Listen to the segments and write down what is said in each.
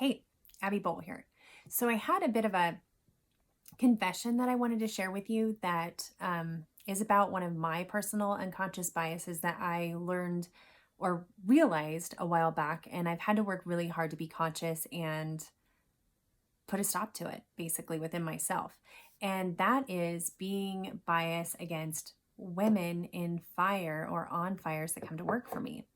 Hey, Abby Bolt here. So I had a bit of a confession that I wanted to share with you that is about one of my personal unconscious biases that I learned or realized a while back, and I've had to work really hard to be conscious and put a stop to it, basically within myself. And that is being biased against women in fire or on fires that come to work for me.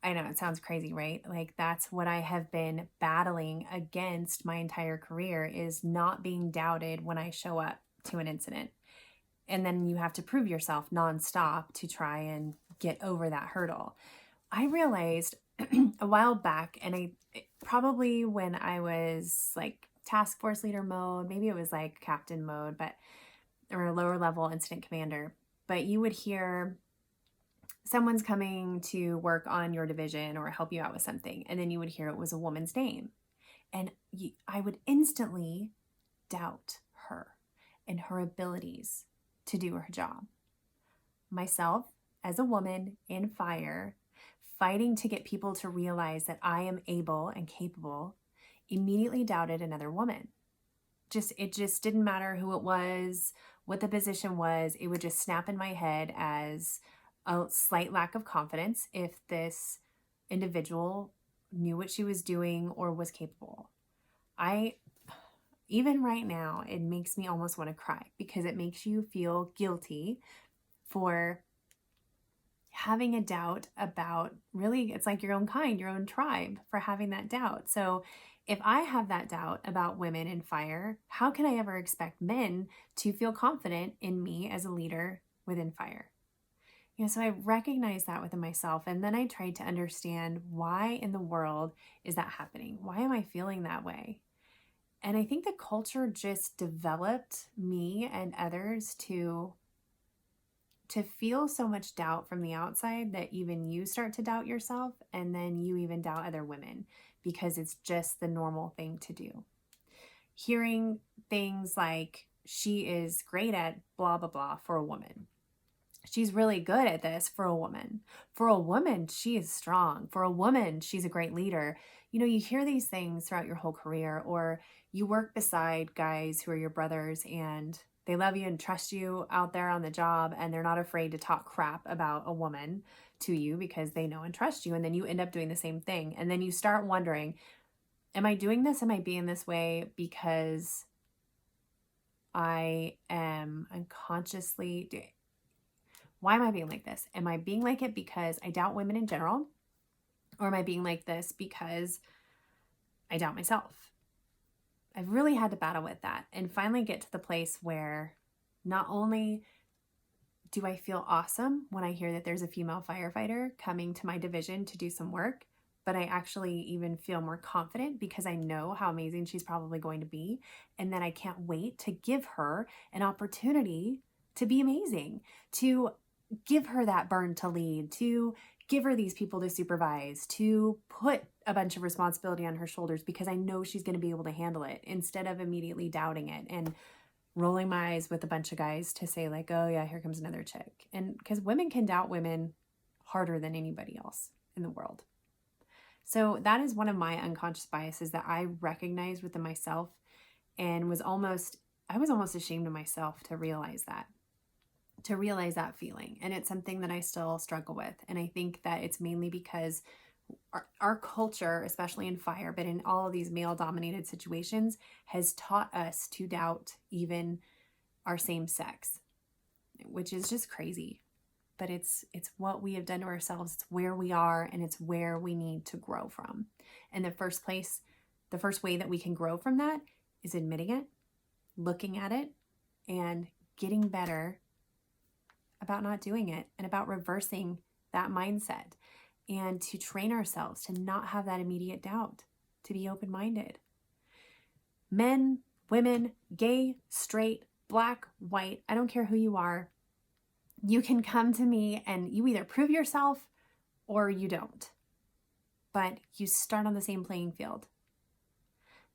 I know it sounds crazy, right? Like that's what I have been battling against my entire career is not being doubted when I show up to an incident. And then you have to prove yourself nonstop to try and get over that hurdle. I realized a while back, and I probably when I was like task force leader mode, maybe it was like captain mode, but or a lower level incident commander, but you would hear someone's coming to work on your division or help you out with something, and then you would hear it was a woman's name. And I would instantly doubt her and her abilities to do her job. Myself, as a woman in fire, fighting to get people to realize that I am able and capable, immediately doubted another woman. It just didn't matter who it was, what the position was. It would just snap in my head as a slight lack of confidence if this individual knew what she was doing or was capable. Even right now, it makes me almost want to cry because it makes you feel guilty for having a doubt about really, it's like your own kind, your own tribe for having that doubt. So if I have that doubt about women in fire, how can I ever expect men to feel confident in me as a leader within fire? So I recognized that within myself. And then I tried to understand why in the world is that happening? Why am I feeling that way? And I think the culture just developed me and others to feel so much doubt from the outside that even you start to doubt yourself, and then you even doubt other women because it's just the normal thing to do. Hearing things like, she is great at blah, blah, blah for a woman. She's really good at this for a woman. For a woman, she is strong. For a woman, she's a great leader. You hear these things throughout your whole career, or you work beside guys who are your brothers and they love you and trust you out there on the job, and they're not afraid to talk crap about a woman to you because they know and trust you. And then you end up doing the same thing. And then you start wondering, am I doing this? Am I being this way because I am unconsciously why am I being like this? Am I being like it because I doubt women in general? Or am I being like this because I doubt myself? I've really had to battle with that and finally get to the place where not only do I feel awesome when I hear that there's a female firefighter coming to my division to do some work, but I actually even feel more confident because I know how amazing she's probably going to be. And then I can't wait to give her an opportunity to be amazing, to give her that burn to lead, to give her these people to supervise, to put a bunch of responsibility on her shoulders because I know she's going to be able to handle it, instead of immediately doubting it and rolling my eyes with a bunch of guys to say like, oh yeah, here comes another chick. And because women can doubt women harder than anybody else in the world. So that is one of my unconscious biases that I recognized within myself, and I was almost ashamed of myself to realize that feeling. And it's something that I still struggle with. And I think that it's mainly because our culture, especially in fire, but in all of these male dominated situations, has taught us to doubt even our same sex, which is just crazy. But it's what we have done to ourselves. It's where we are, and it's where we need to grow from. And the first way that we can grow from that is admitting it, looking at it, and getting better about not doing it, and about reversing that mindset, and to train ourselves to not have that immediate doubt, to be open-minded. Men, women, gay, straight, black, white, I don't care who you are. You can come to me and you either prove yourself or you don't. But you start on the same playing field.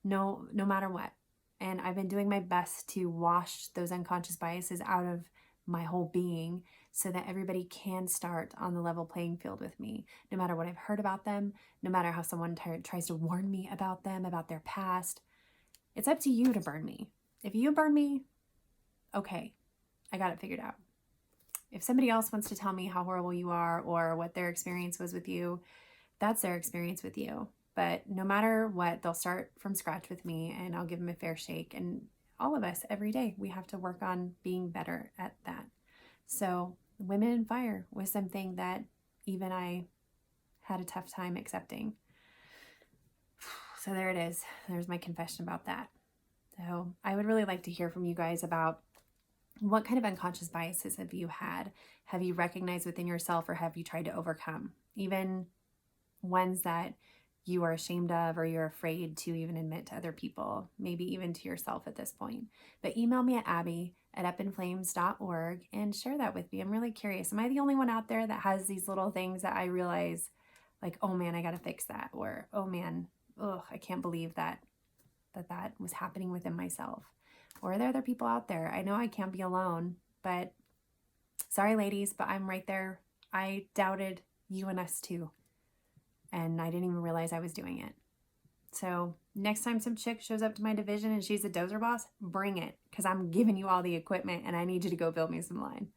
No matter what. And I've been doing my best to wash those unconscious biases out of my whole being so that everybody can start on the level playing field with me, no matter what I've heard about them, no matter how someone tries to warn me about them, about their past. It's up to you to burn me. If you burn me, okay, I got it figured out. If somebody else wants to tell me how horrible you are or what their experience was with you, that's their experience with you. But no matter what, they'll start from scratch with me and I'll give them a fair shake. And all of us, every day, we have to work on being better at that. So Women in Fire was something that even I had a tough time accepting. So there it is. There's my confession about that. So I would really like to hear from you guys about what kind of unconscious biases have you had? Have you recognized within yourself or have you tried to overcome? Even ones that you are ashamed of or you're afraid to even admit to other people, maybe even to yourself at this point. But email me at abby@upinflames.org and share that with me. I'm really curious. Am I the only one out there that has these little things that I realize like, oh man, I got to fix that? Or, oh man, I can't believe that was happening within myself. Or are there other people out there? I know I can't be alone, but sorry, ladies, but I'm right there. I doubted you and us too. And I didn't even realize I was doing it. So next time some chick shows up to my division and she's a dozer boss, bring it, because I'm giving you all the equipment and I need you to go build me some line.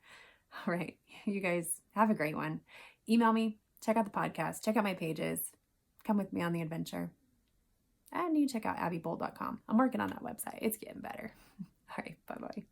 All right. You guys have a great one. Email me, check out the podcast, check out my pages, come with me on the adventure. And you check out abbybold.com. I'm working on that website. It's getting better. All right. Bye-bye.